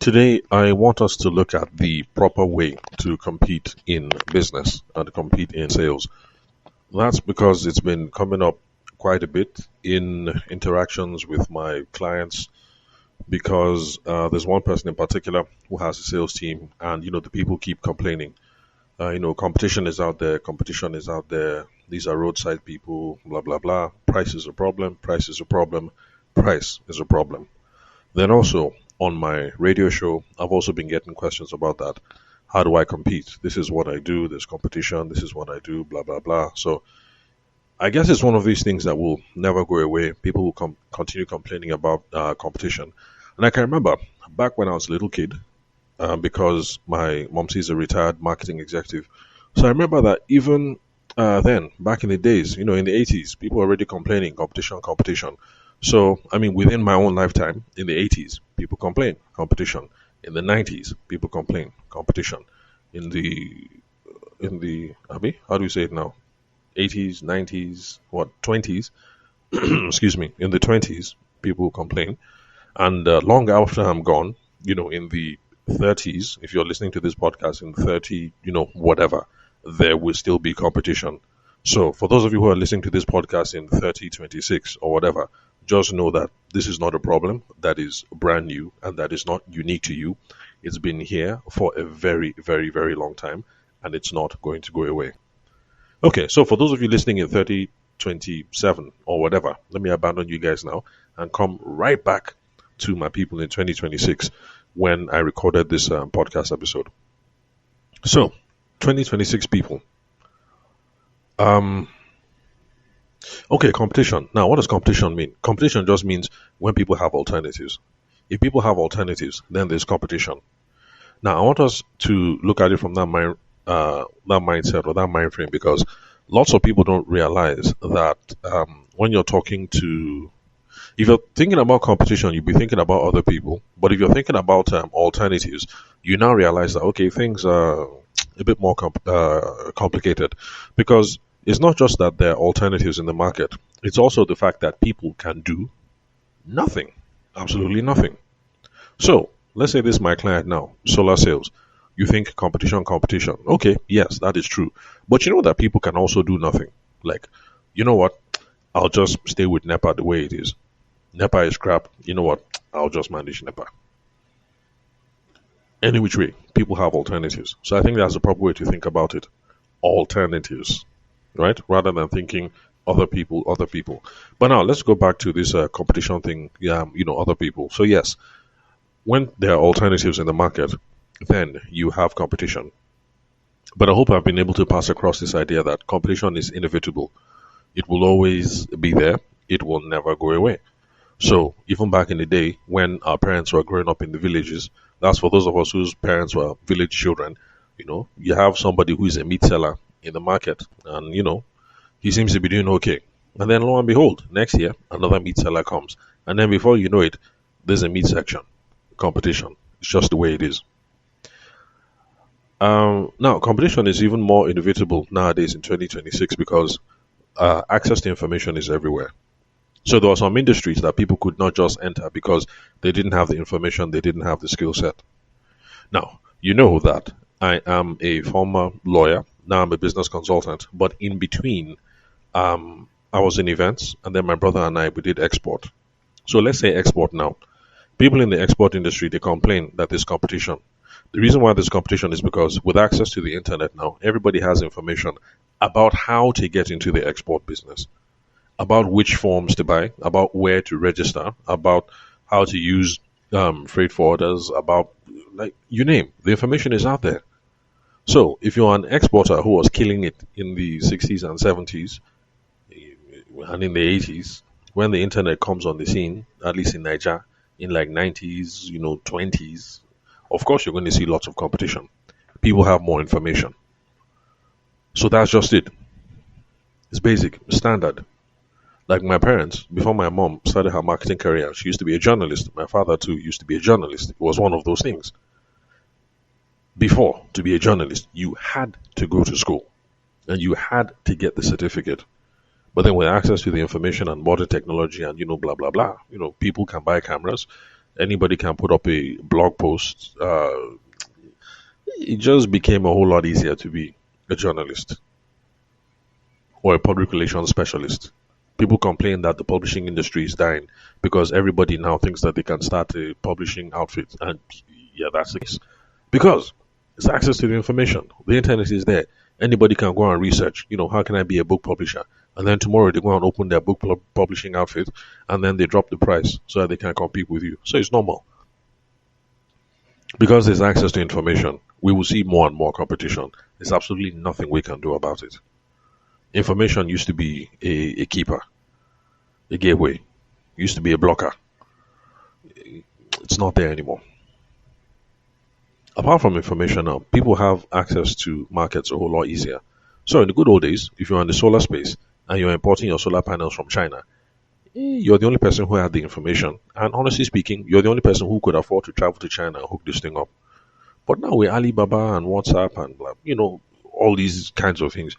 Today, I want us to look at the proper way to compete in business and compete in sales. That's because it's been coming up quite a bit in interactions with my clients because there's one person in particular who has a sales team, and the people keep complaining. Competition is out there, competition is out there. These are roadside people, blah, blah, blah. Price is a problem, price is a problem, price is a problem. Then also on my radio show, I've also been getting questions about that. How do I compete? This is what I do. There's competition. This is what I do. Blah blah blah. So I guess it's one of these things that will never go away. People will continue complaining about competition. And I can remember back when I was a little kid, because my mom is a retired marketing executive. So I remember that even then, back in the days, in the 80s, people were already complaining competition, competition. So, I mean, within my own lifetime, in the 80s, people complain competition. In the 90s, people complain competition. In the, how do you say it now? 80s, 90s, 20s? Excuse me. In the 20s, people complain. And long after I'm gone, in the 30s, if you're listening to this podcast in 30, whatever, there will still be competition. So, for those of you who are listening to this podcast in 3026 or whatever, just know that this is not a problem that is brand new and that is not unique to you. It's been here for a very, very, very long time, and it's not going to go away. Okay, so for those of you listening in 3027 or whatever, let me abandon you guys now and come right back to my people in 2026 when I recorded this podcast episode. So, 2026 people. Okay, competition. Now, what does competition mean? Competition just means when people have alternatives. If people have alternatives, then there's competition. Now, I want us to look at it from that mindset or that mind frame, because lots of people don't realize that when you're talking to, if you're thinking about competition, you'll be thinking about other people. But if you're thinking about alternatives, you now realize that, okay, things are a bit more complicated, because it's not just that there are alternatives in the market. It's also the fact that people can do nothing, absolutely nothing. So let's say this is my client now, solar sales. You think competition, competition. Okay, yes, that is true. But you know that people can also do nothing. Like, you know what? I'll just stay with NEPA the way it is. NEPA is crap. You know what? I'll just manage NEPA. Any which way, people have alternatives. So I think that's the proper way to think about it. Alternatives. Right? Rather than thinking other people. But now let's go back to this competition thing. Other people. So yes, when there are alternatives in the market, then you have competition. But I hope I've been able to pass across this idea that competition is inevitable. It will always be there. It will never go away. So even back in the day when our parents were growing up in the villages, that's for those of us whose parents were village children, you have somebody who is a meat seller in the market, and he seems to be doing okay. And then lo and behold, next year another meat seller comes, and then before you know it, there's a meat section. Competition. It's just the way it is. Now, competition is even more inevitable nowadays in 2026 because access to information is everywhere. So there are some industries that people could not just enter because they didn't have the information, they didn't have the skill set. Now, you know that I am a former lawyer. Now I'm a business consultant. But in between, I was in events, and then my brother and we did export. So let's say export now. People in the export industry, they complain that there's competition. The reason why there's competition is because with access to the internet now, everybody has information about how to get into the export business, about which forms to buy, about where to register, about how to use freight forwarders, about, like, you name. The information is out there. So if you're an exporter who was killing it in the 60s and 70s and in the 80s, when the internet comes on the scene, at least in Nigeria, in like 90s, 20s, of course you're going to see lots of competition. People have more information. So that's just it. It's basic, standard. Like my parents, before my mom started her marketing career, she used to be a journalist. My father too used to be a journalist. It was one of those things. Before, to be a journalist, you had to go to school and you had to get the certificate. But then with access to the information and modern technology and, blah, blah, blah, people can buy cameras, Anybody can put up a blog post. It just became a whole lot easier to be a journalist or a public relations specialist. People complain that the publishing industry is dying because everybody now thinks that they can start a publishing outfit. And yeah, that's the case. Because it's access to the information. The internet is there. Anybody can go and research, how can I be a book publisher? And then tomorrow they go and open their book publishing outfit and then they drop the price so that they can compete with you. So it's normal. Because there's access to information, we will see more and more competition. There's absolutely nothing we can do about it. Information used to be a keeper, a gateway, used to be a blocker. It's not there anymore. Apart from information now, people have access to markets a whole lot easier. So in the good old days, if you're in the solar space and you're importing your solar panels from China, you're the only person who had the information. And honestly speaking, you're the only person who could afford to travel to China and hook this thing up. But now with Alibaba and WhatsApp and all these kinds of things,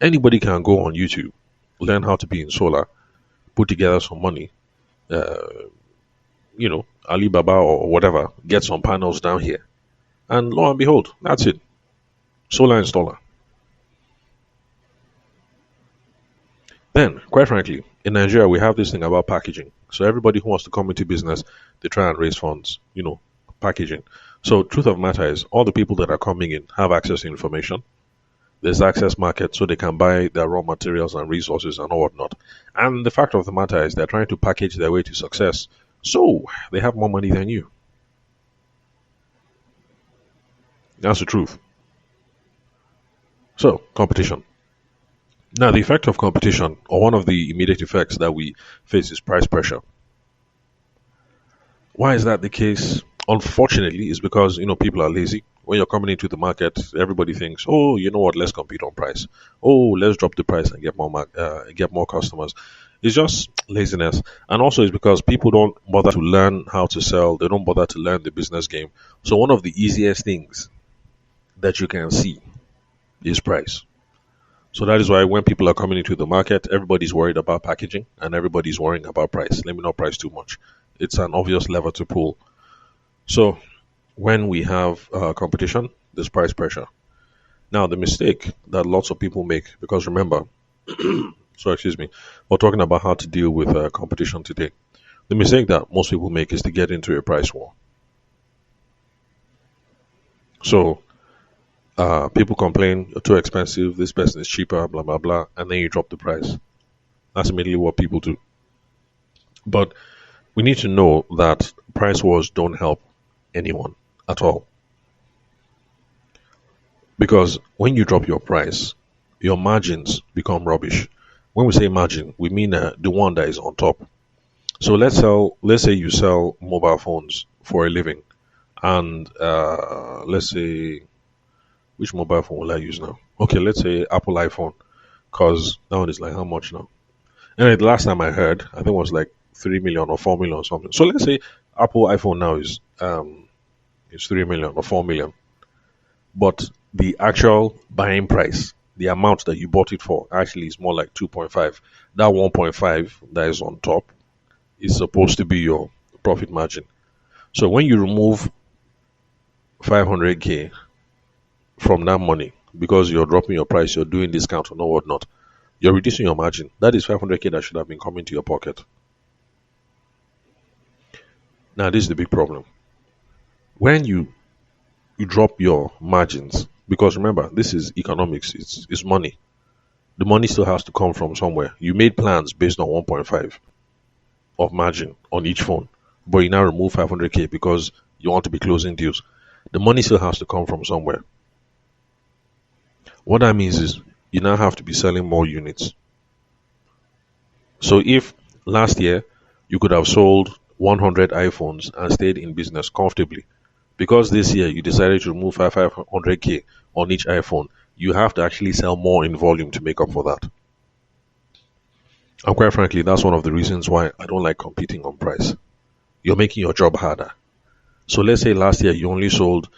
anybody can go on YouTube, learn how to be in solar, put together some money, Alibaba or whatever, get some panels down here. And lo and behold, that's it. Solar installer. Then, quite frankly, in Nigeria, we have this thing about packaging. So everybody who wants to come into business, they try and raise funds, packaging. So truth of the matter is, all the people that are coming in have access to information. There's access market, so they can buy their raw materials and resources and whatnot. And the fact of the matter is, they're trying to package their way to success. So they have more money than you. That's the truth. So, competition. Now, the effect of competition, or one of the immediate effects that we face, is price pressure. Why is that the case? Unfortunately, it's because people are lazy. When you're coming into the market, everybody thinks, "Oh, you know what? Let's compete on price. Oh, let's drop the price and get more customers." It's just laziness, and also it's because people don't bother to learn how to sell. They don't bother to learn the business game. So one of the easiest things that you can see is price. So that is why when people are coming into the market, everybody's worried about packaging and everybody's worrying about price. Let me not price too much. It's an obvious lever to pull. So when we have competition, there's price pressure. Now, the mistake that lots of people make, because remember, we're talking about how to deal with competition today. The mistake that most people make is to get into a price war. So people complain, "You're too expensive, this person is cheaper, blah, blah, blah," and then you drop the price. That's immediately what people do. But we need to know that price wars don't help anyone at all. Because when you drop your price, your margins become rubbish. When we say margin, we mean the one that is on top. So let's say you sell mobile phones for a living, and let's say, which mobile phone will I use now? Okay, let's say Apple iPhone, because that one is like how much now? And the last time I heard, I think it was like 3 million or 4 million or something. So let's say Apple iPhone now is 3 million or 4 million, but the actual buying price, the amount that you bought it for, actually is more like 2.5. That 1.5 that is on top is supposed to be your profit margin. So when you remove 500k from that money, because you're dropping your price, you're doing discount or no whatnot, you're reducing your margin. That is 500k that should have been coming to your pocket. Now, this is the big problem. When you drop your margins, because remember, this is economics, it's money. The money still has to come from somewhere. You made plans based on 1.5 of margin on each phone, but you now remove 500k because you want to be closing deals. The money still has to come from somewhere. What that means is you now have to be selling more units. So if last year you could have sold 100 iPhones and stayed in business comfortably, because this year you decided to remove 500k on each iPhone, you have to actually sell more in volume to make up for that. And quite frankly, that's one of the reasons why I don't like competing on price. You're making your job harder. So let's say last year you only sold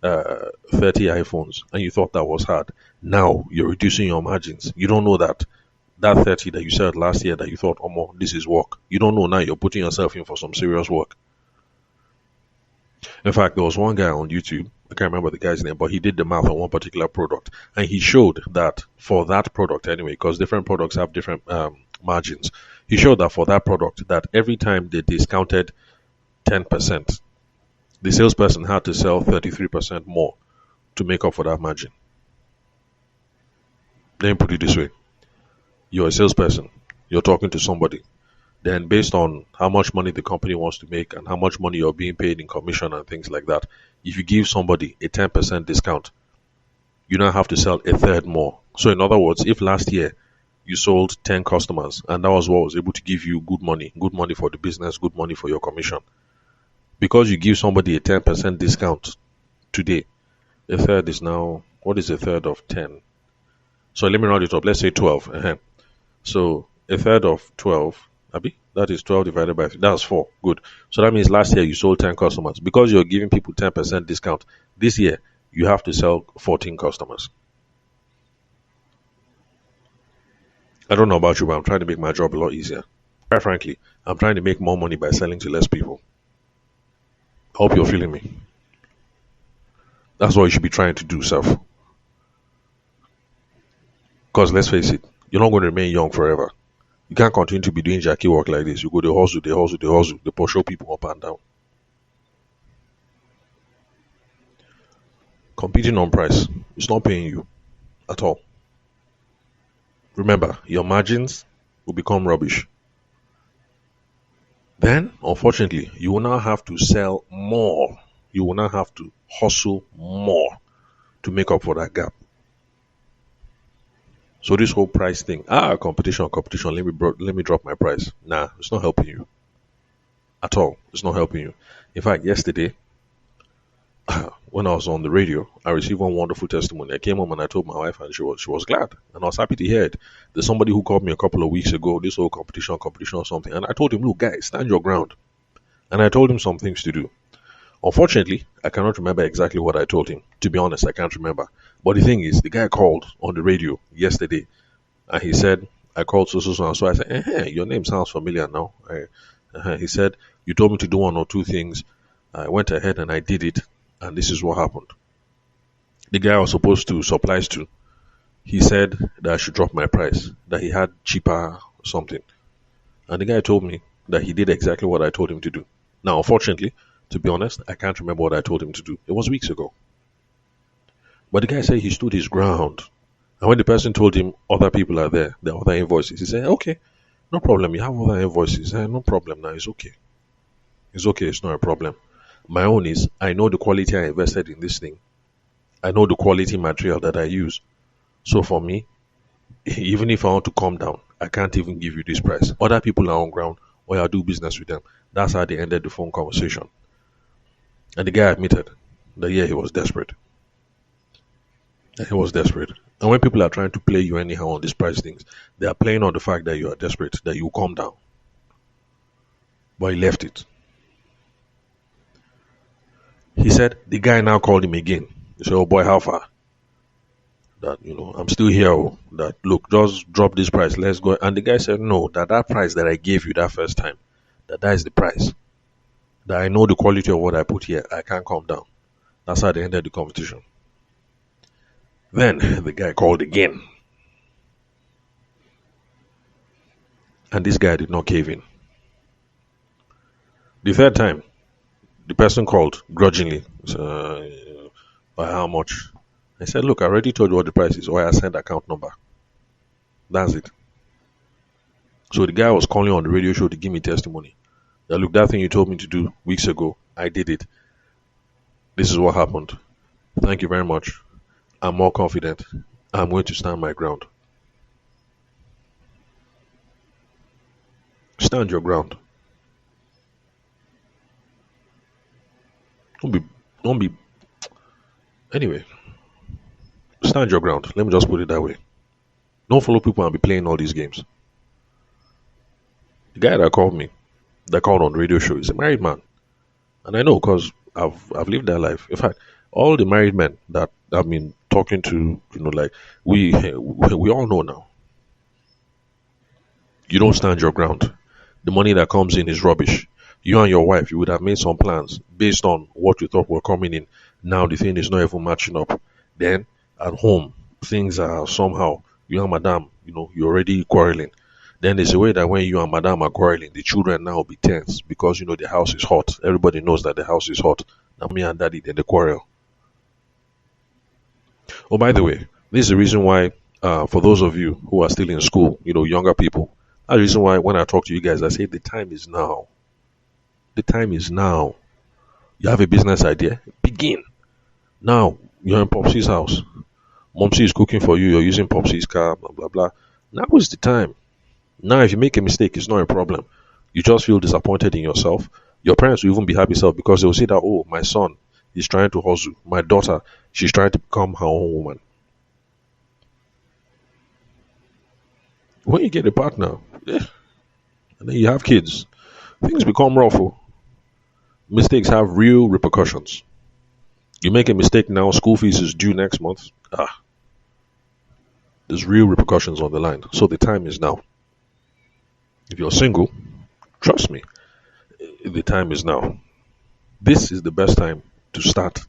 30 iPhones and you thought that was hard. Now you're reducing your margins. You don't know that 30 that you said last year that you thought, "Oh, this is work." You don't know now you're putting yourself in for some serious work. In fact, there was one guy on YouTube, I can't remember the guy's name, but he did the math on one particular product. And he showed that for that product anyway, because different products have different margins, he showed that for that product, that every time they discounted 10%, the salesperson had to sell 33% more to make up for that margin. Let me put it this way: you're a salesperson, you're talking to somebody. Then, based on how much money the company wants to make and how much money you're being paid in commission and things like that, if you give somebody a 10% discount, you now have to sell a third more. So, in other words, if last year you sold 10 customers and that was what was able to give you good money for the business, good money for your commission, because you give somebody a 10% discount today, a third is now, what is a third of 10? So, let me round it up. Let's say 12. So, a third of 12. Abi, that is 12 divided by 3. That's 4. Good. So that means last year you sold 10 customers. Because you're giving people 10% discount, this year you have to sell 14 customers. I don't know about you, but I'm trying to make my job a lot easier. Quite frankly, I'm trying to make more money by selling to less people. I hope you're feeling me. That's what you should be trying to do, self. Because let's face it, you're not going to remain young forever. You can't continue to be doing Jackie work like this. You go, they push people up and down. Competing on price, it's not paying you at all. Remember, your margins will become rubbish. Then, unfortunately, you will now have to sell more. You will now have to hustle more to make up for that gap. So this whole price thing, competition, let me drop my price. Nah, it's not helping you at all. It's not helping you. In fact, yesterday, when I was on the radio, I received one wonderful testimony. I came home and I told my wife, and she was glad, and I was happy to hear it. There's somebody who called me a couple of weeks ago. This whole competition or something, and I told him, look, guys, stand your ground. And I told him some things to do. Unfortunately, I cannot remember exactly what I told him. To be honest, I can't remember. But the thing is, the guy called on the radio yesterday and he said, I called so. And so I said, your name sounds familiar now. He said, you told me to do one or two things. I went ahead and I did it. And this is what happened. The guy I was supposed to supplies to, he said that I should drop my price, that he had cheaper something. And the guy told me that he did exactly what I told him to do. Now, unfortunately, to be honest, I can't remember what I told him to do. It was weeks ago. But the guy said he stood his ground. And when the person told him other people are there are other invoices, he said, okay, no problem. You have other invoices. No problem now. It's okay. It's okay. It's not a problem. My own is, I know the quality I invested in this thing. I know the quality material that I use. So for me, even if I want to come down, I can't even give you this price. Other people are on ground, or I do business with them. That's how they ended the phone conversation. And the guy admitted that, yeah, he was desperate. He was desperate. And when people are trying to play you anyhow on these price things, they are playing on the fact that you are desperate, that you will come down. But he left it. He said, the guy now called him again. He said, oh boy, how far? That, I'm still here. That, look, just drop this price. Let's go. And the guy said, no, that price that I gave you that first time, that is the price. That I know the quality of what I put here. I can't come down. That's how they ended the competition. Then the guy called again. And this guy did not cave in. The third time, the person called grudgingly. By how much? I said, look, I already told you what the price is, or I sent account number. That's it. So the guy was calling on the radio show to give me testimony. That, look, that thing you told me to do weeks ago, I did it. This is what happened. Thank you very much. I'm more confident. I'm going to stand my ground. Stand your ground. Don't be. Anyway, stand your ground. Let me just put it that way. Don't follow people and be playing all these games. The guy that called on the radio show, is a married man. And I know because I've lived that life. In fact, all the married men that I've been talking to, like we all know now. You don't stand your ground. The money that comes in is rubbish. You and your wife, you would have made some plans based on what you thought were coming in. Now the thing is not even matching up. Then at home, things are somehow, you and madam, you're already quarreling. Then there's a way that when you and madam are quarreling, the children now be tense because the house is hot. Everybody knows that the house is hot. Now me and daddy, then they quarrel. Oh, by the way, this is the reason why, for those of you who are still in school, younger people, that's the reason why when I talk to you guys, I say the time is now. The time is now. You have a business idea, begin. Now, you're in Popsy's house. Momsy is cooking for you, you're using Popsy's car, blah, blah, blah. Now is the time. Now, if you make a mistake, it's not a problem. You just feel disappointed in yourself. Your parents will even be happy self because they'll see that, oh, my son is trying to hustle. My daughter, she's trying to become her own woman. When you get a partner, and then you have kids, things become rough. Mistakes have real repercussions. You make a mistake now, school fees is due next month. There's real repercussions on the line. So the time is now. If you're single, trust me, the time is now. This is the best time to start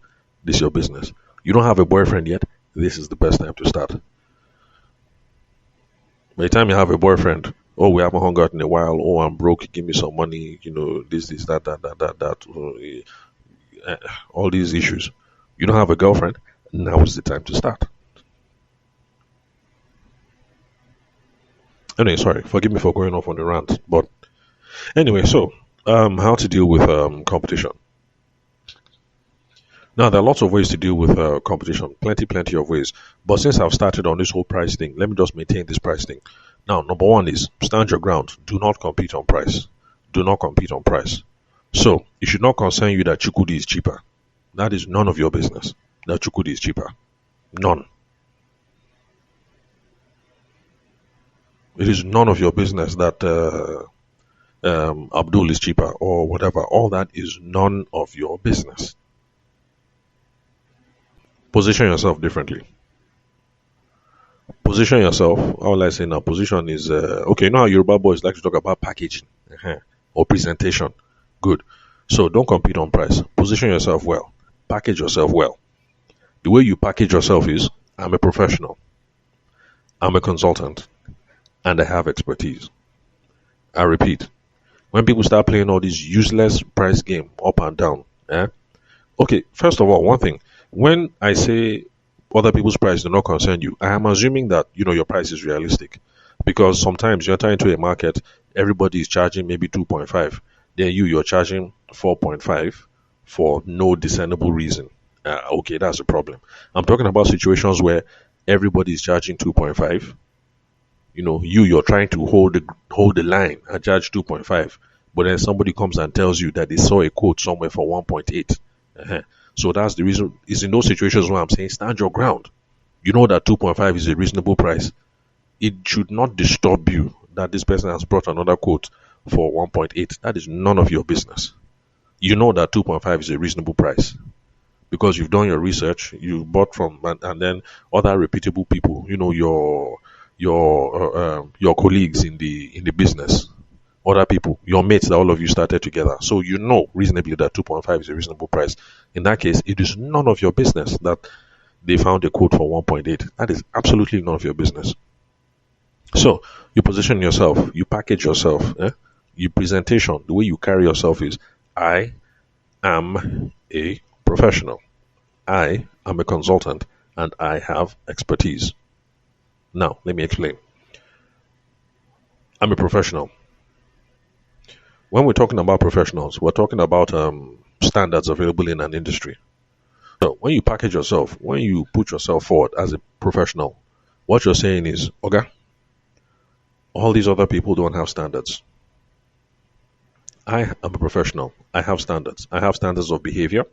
this your business. You don't have a boyfriend yet, this is the best time to start. By the time you have a boyfriend, oh, we haven't hung out in a while, oh, I'm broke, give me some money, this, that, all these issues. You don't have a girlfriend, now is the time to start. Anyway, sorry, forgive me for going off on the rant, but anyway, so how to deal with competition. Now, there are lots of ways to deal with competition, plenty of ways. But since I've started on this whole price thing, let me just maintain this price thing. Now, number one is stand your ground. Do not compete on price. Do not compete on price. So, it should not concern you that Chukwudi is cheaper. That is none of your business. That Chukwudi is cheaper. None. It is none of your business that Abdul is cheaper or whatever. All that is none of your business. Position yourself differently. Position yourself. All I say now, position is okay. You know how Yoruba boys like to talk about packaging or presentation. Good. So don't compete on price. Position yourself well. Package yourself well. The way you package yourself is: I'm a professional. I'm a consultant, and I have expertise. I repeat, when people start playing all these useless price game up and down, okay. First of all, one thing. When I say other people's price do not concern you, I am assuming that your price is realistic, because sometimes you enter into a market, everybody is charging maybe 2.5, then you're charging 4.5 for no discernible reason. Okay, that's a problem. I'm talking about situations where everybody is charging 2.5. You're trying to hold the line and charge 2.5, but then somebody comes and tells you that they saw a quote somewhere for 1.8. So that's the reason. It's in those situations where I'm saying stand your ground. You know that 2.5 is a reasonable price. It should not disturb you that this person has brought another quote for 1.8. That is none of your business. You know that 2.5 is a reasonable price because you've done your research. You bought from and then other reputable people. Your colleagues in the business. Other people, your mates that all of you started together. So you know reasonably that 2.5 is a reasonable price. In that case, it is none of your business that they found a quote for 1.8. That is absolutely none of your business. So you position yourself, you package yourself, your presentation, the way you carry yourself is: I am a professional. I am a consultant and I have expertise. Now, let me explain. I'm a professional. When we're talking about professionals, we're talking about standards available in an industry. So when you package yourself, when you put yourself forward as a professional, what you're saying is, okay, all these other people don't have standards. I am a professional. I have standards. I have standards of behavior.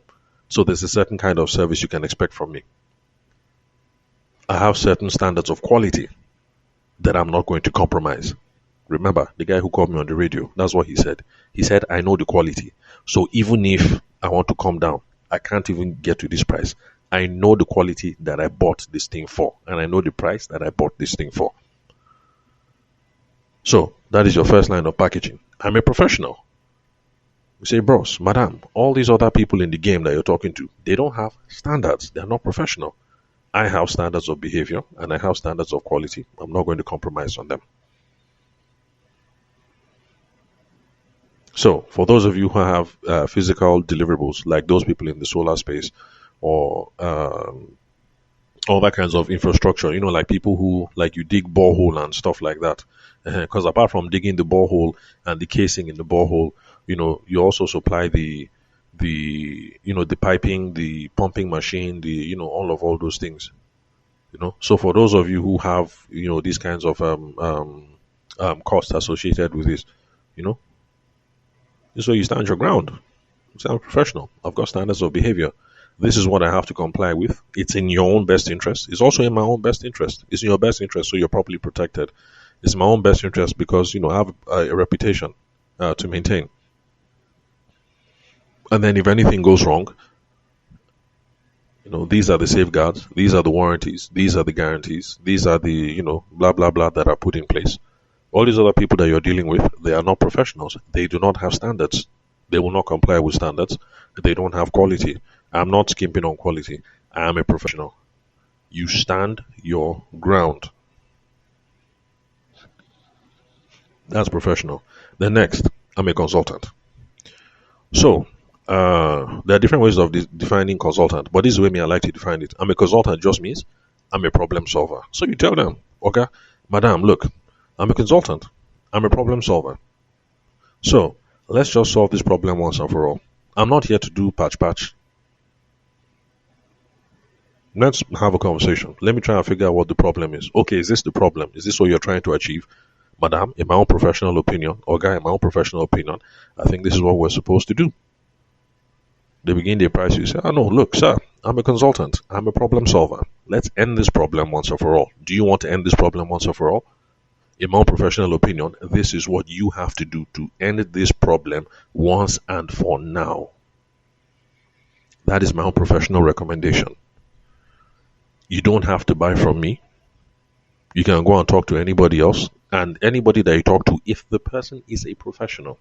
So there's a certain kind of service you can expect from me. I have certain standards of quality that I'm not going to compromise. Remember, the guy who called me on the radio, that's what he said. He said, I know the quality. So even if I want to come down, I can't even get to this price. I know the quality that I bought this thing for, and I know the price that I bought this thing for. So that is your first line of packaging. I'm a professional. You say, bros, madam, all these other people in the game that you're talking to, they don't have standards. They're not professional. I have standards of behavior and I have standards of quality. I'm not going to compromise on them. So, for those of you who have physical deliverables, like those people in the solar space, or all that kinds of infrastructure, like people who, like, you dig borehole and stuff like that. Because apart from digging the borehole and the casing in the borehole, you also supply the piping, the pumping machine, all those things. So for those of you who have, these kinds of costs associated with this, you know, so you stand your ground. You sound professional. I've got standards of behavior. This is what I have to comply with. It's in your own best interest. It's also in my own best interest. It's in your best interest, so you're properly protected. It's my own best interest because I have a reputation to maintain. And then if anything goes wrong, these are the safeguards, these are the warranties, these are the guarantees, these are the blah blah blah that are put in place. All these other people that you're dealing with, they are not professionals. They do not have standards. They will not comply with standards. They don't have quality. I'm not skimping on quality. I am a professional. You stand your ground. That's professional. The next, I'm a consultant. So, there are different ways of defining consultant, but this is the way me I like to define it. I'm a consultant just means I'm a problem solver. So you tell them, okay, madam, look, I'm a consultant. I'm a problem solver. So let's just solve this problem once and for all. I'm not here to do patch. Let's have a conversation. Let me try and figure out what the problem is. Okay, is this the problem? Is this what you're trying to achieve? Madam, in my own professional opinion, or guy, in my own professional opinion, I think this is what we're supposed to do. They begin their price. You say, oh no, look, sir, I'm a consultant. I'm a problem solver. Let's end this problem once and for all. Do you want to end this problem once and for all? In my own professional opinion, this is what you have to do to end this problem once and for now. That is my own professional recommendation. You don't have to buy from me. You can go and talk to anybody else, and anybody that you talk to, if the person is a professional,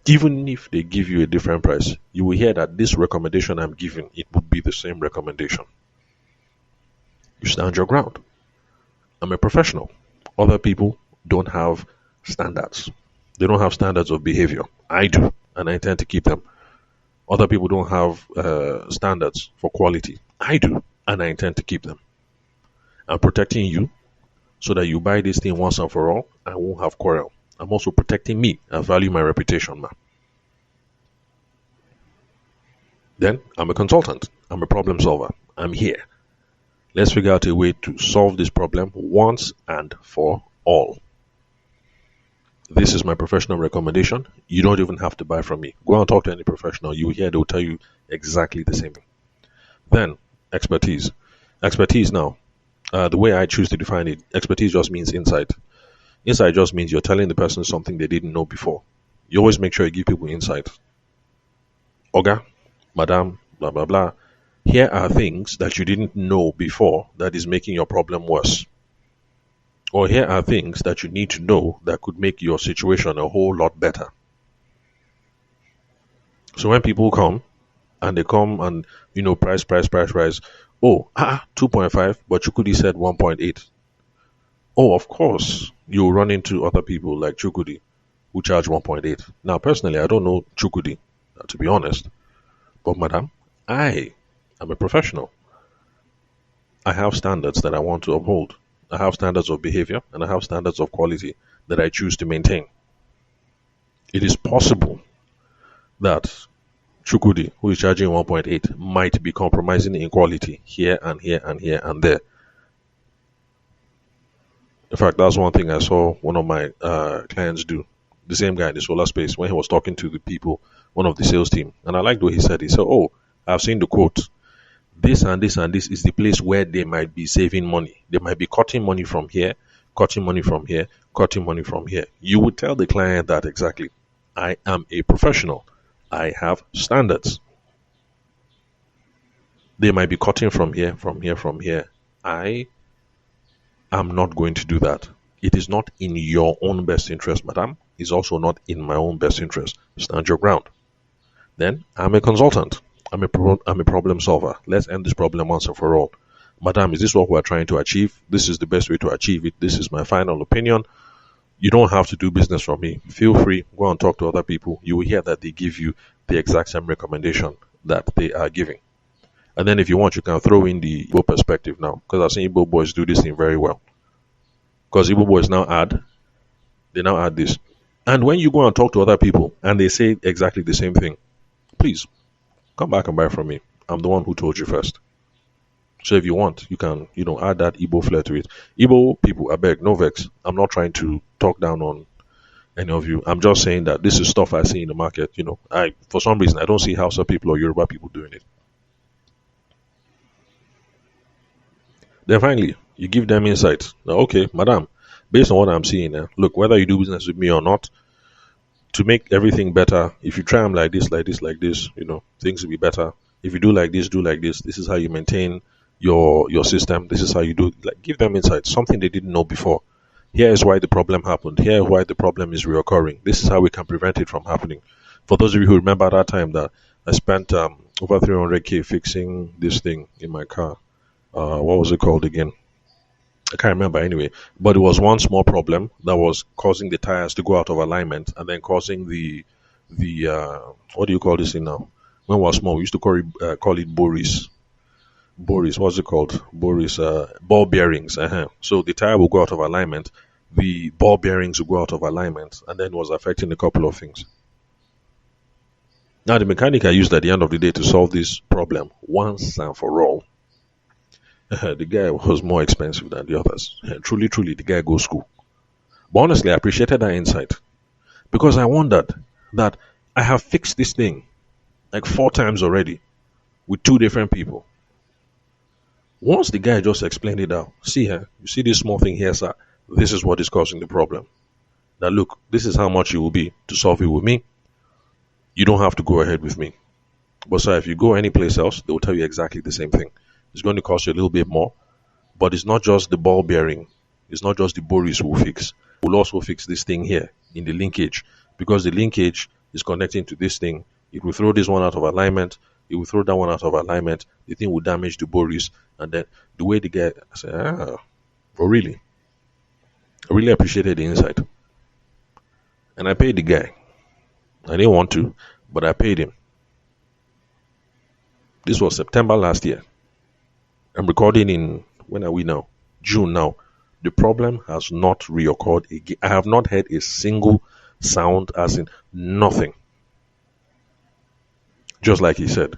even if they give you a different price, you will hear that this recommendation I'm giving, it would be the same recommendation. You stand your ground. I'm a professional. Other people don't have standards. They don't have standards of behavior. I do, and I intend to keep them. Other people don't have standards for quality. I do, and I intend to keep them. I'm protecting you so that you buy this thing once and for all. I won't have quarrel. I'm also protecting me. I value my reputation, man. Then I'm a consultant. I'm a problem solver. I'm here. Let's figure out a way to solve this problem once and for all. This is my professional recommendation. You don't even have to buy from me. Go and talk to any professional. You will hear, they'll tell you exactly the same thing. Then, expertise. Expertise now. The way I choose to define it, expertise just means insight. Insight just means you're telling the person something they didn't know before. You always make sure you give people insight. Oga, madam, blah, blah, blah. Here are things that you didn't know before that is making your problem worse. Or here are things that you need to know that could make your situation a whole lot better. So when people come, and they come and, price. Oh, 2.5, but Chukudi said 1.8. Oh, of course, you'll run into other people like Chukudi who charge 1.8. Now, personally, I don't know Chukudi, to be honest. But, madam, I am a professional. I have standards that I want to uphold. I have standards of behavior and I have standards of quality that I choose to maintain. It is possible that Chukudi, who is charging 1.8, might be compromising in quality here and here and here and there. In fact, that's one thing I saw one of my clients do. The same guy in the solar space, when he was talking to the people, one of the sales team. And I liked what he said. He said, oh, I've seen the quote. This and this and this is the place where they might be saving money. They might be cutting money from here, cutting money from here, cutting money from here. You would tell the client that exactly. I am a professional. I have standards. They might be cutting from here, from here, from here. I am not going to do that. It is not in your own best interest, madam. is also not in my own best interest. Stand your ground. Then I'm a consultant. I'm a problem solver. Let's end this problem once and for all. Madam, is this what we're trying to achieve? This is the best way to achieve it. This is my final opinion. You don't have to do business from me. Feel free, go and talk to other people. You will hear that they give you the exact same recommendation that they are giving. And then if you want, you can throw in the Igbo perspective now, because I've seen Igbo boys do this thing very well. Because Igbo boys they now add this. And when you go and talk to other people and they say exactly the same thing, please come back and buy from me. I'm the one who told you first. So if you want, you can, add that Igbo flair to it. Igbo people, I beg, no vex. I'm not trying to talk down on any of you. I'm just saying that this is stuff I see in the market. For some reason, I don't see Hausa people or Yoruba people doing it. Then finally, you give them insights. Now, okay, madam, based on what I'm seeing, look, whether you do business with me or not, to make everything better, if you try them like this, things will be better. If you do like this, this is how you maintain your system. This is how you do it. Like, give them insights, something they didn't know before. Here is why the problem happened. Here is why the problem is reoccurring. This is how we can prevent it from happening. For those of you who remember that time that I spent over 300K fixing this thing in my car. What was it called again? I can't remember anyway. But it was one small problem that was causing the tires to go out of alignment and then causing the what do you call this thing now? When we were small, we used to call it Boris. Boris, what's it called? Boris, ball bearings. So the tire will go out of alignment, the ball bearings will go out of alignment, and then it was affecting a couple of things. Now, the mechanic I used at the end of the day to solve this problem once and for all, the guy was more expensive than the others. Truly, the guy goes school. But honestly, I appreciated that insight because I wondered that I have fixed this thing like 4 times already with 2 different people. Once the guy just explained it out, see here, you see this small thing here, sir, this is what is causing the problem. Now look, this is how much it will be to solve it with me. You don't have to go ahead with me. But sir, if you go any place else, they will tell you exactly the same thing. It's going to cost you a little bit more, but it's not just the ball bearing. It's not just the Boris we'll fix. We'll also fix this thing here in the linkage because the linkage is connecting to this thing. It will throw this one out of alignment. It will throw that one out of alignment. The thing will damage the Boris. And then the way the guy, I said, oh really? I really appreciated the insight. And I paid the guy. I didn't want to, but I paid him. This was September last year. I'm recording in, when are we now? June now. The problem has not reoccurred again. I have not heard a single sound, as in nothing. Just like he said.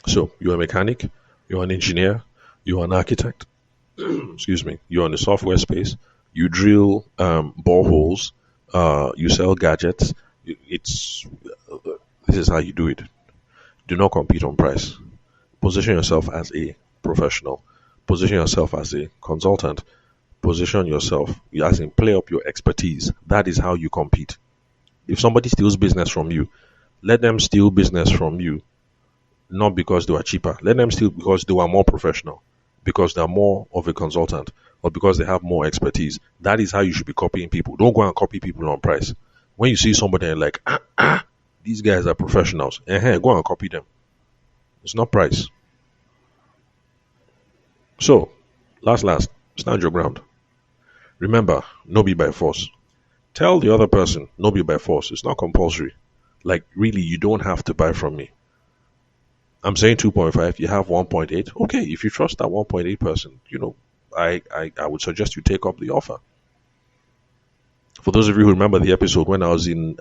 So, you're a mechanic, you're an engineer, you're an architect, excuse me, you're in the software space, you drill boreholes, you sell gadgets. This is how you do it. Do not compete on price. Position yourself as a professional. Position yourself as a consultant. Position yourself, as in play up your expertise. That is how you compete. If somebody steals business from you, let them steal business from you, not because they were cheaper. Let them steal because they were more professional, because they're more of a consultant, or because they have more expertise. That is how you should be copying people. Don't go and copy people on price. When you see somebody and like, these guys are professionals, go and copy them. It's not price. So, last, stand your ground. Remember, no be by force. Tell the other person, no be by force. It's not compulsory. Like, really, you don't have to buy from me. I'm saying 2.5, you have 1.8. Okay, if you trust that 1.8 person, I would suggest you take up the offer. For those of you who remember the episode when I was in,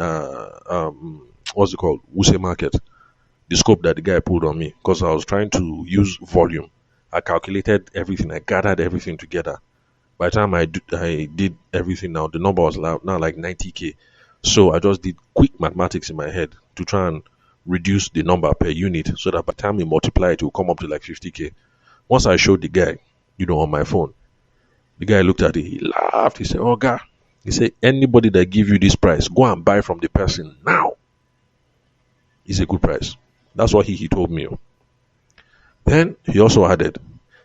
what's it called? Wuse Market. The scope that the guy pulled on me because I was trying to use volume. I calculated everything. I gathered everything together. By the time I did everything now, the number was now like 90K. So I just did quick mathematics in my head to try and reduce the number per unit so that by the time we multiply it will come up to like 50K. Once I showed the guy, on my phone, the guy looked at it, he laughed, he said, "Oh God," he said, "anybody that give you this price, go and buy from the person now. It's a good price." That's what he told me. Then he also added,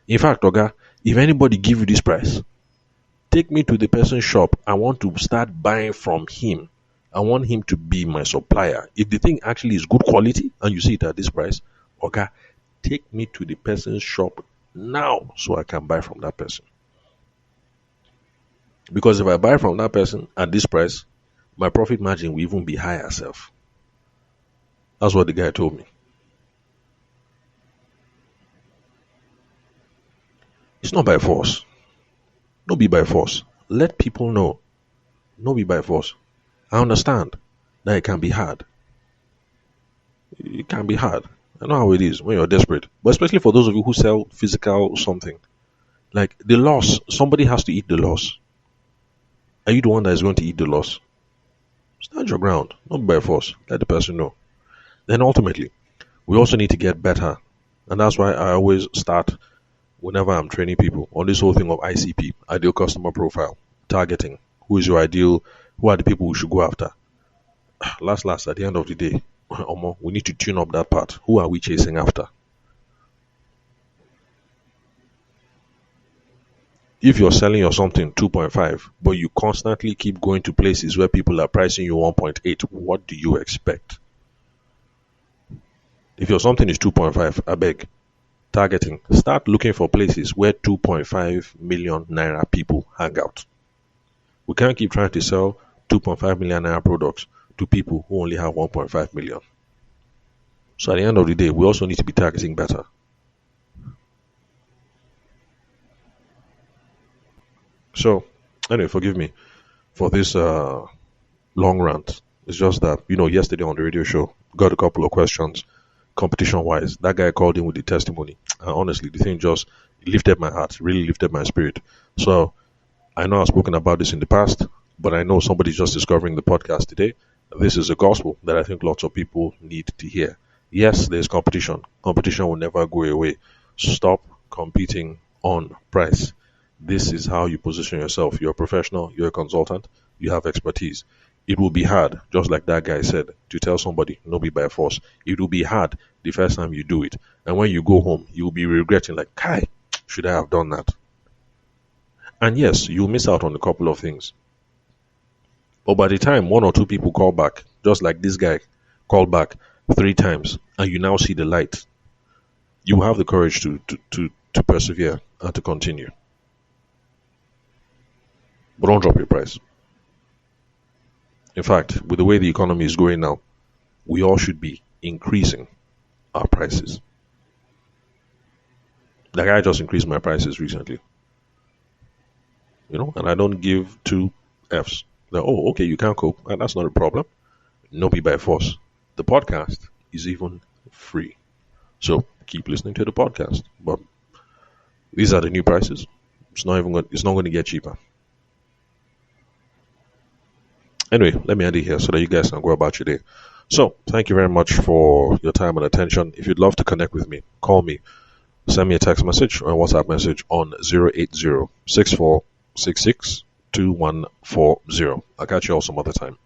"In fact, Oga, if anybody give you this price, Take me to the person's shop. I want to start buying from him. I want him to be my supplier. If the thing actually is good quality and you see it at this price, okay, take me to the person's shop now so I can buy from that person. Because if I buy from that person at this price, my profit margin will even be higher self. That's what the guy told me. It's not by force. No be by force. Let people know. No be by force. I understand that it can be hard. It can be hard. I know how it is when you're desperate. But especially for those of you who sell physical something. Like the loss, somebody has to eat the loss. Are you the one that is going to eat the loss? Stand your ground. Not by force. Let the person know. Then ultimately, we also need to get better. And that's why I always start whenever I'm training people on this whole thing of ICP, ideal customer profile, targeting. Who is your ideal? Who are the people we should go after? Last, at the end of the day, we need to tune up that part. Who are we chasing after? If you're selling your something 2.5, but you constantly keep going to places where people are pricing you 1.8, what do you expect? If your something is 2.5, I beg, targeting, start looking for places where 2.5 million naira people hang out. We can't keep trying to sell 2.5 million naira products to people who only have 1.5 million. So at the end of the day, we also need to be targeting better. So, anyway, forgive me for this long rant. It's just that, yesterday on the radio show, got a couple of questions competition wise. That guy called in with the testimony. And honestly, the thing just lifted my heart, really lifted my spirit. So, I know I've spoken about this in the past, but I know somebody's just discovering the podcast today. This is a gospel that I think lots of people need to hear. Yes, there's competition. Competition will never go away. Stop competing on price. This is how you position yourself. You're a professional, you're a consultant, you have expertise. It will be hard, just like that guy said, to tell somebody, no be by force. It will be hard the first time you do it. And when you go home, you'll be regretting, like, Kai, should I have done that? And yes, you'll miss out on a couple of things. But by the time one or two people call back, just like this guy called back 3 times, and you now see the light, you have the courage to persevere and to continue. But don't drop your price. In fact, with the way the economy is going now, we all should be increasing our prices. Like I just increased my prices recently. And I don't give 2 F's. Like, oh, okay, you can't cope. And that's not a problem. No be by force. The podcast is even free. So keep listening to the podcast. But these are the new prices. It's not going to get cheaper. Anyway, let me end it here so that you guys can go about your day. So, thank you very much for your time and attention. If you'd love to connect with me, call me. Send me a text message or a WhatsApp message on 080 6466 2140. I'll catch you all some other time.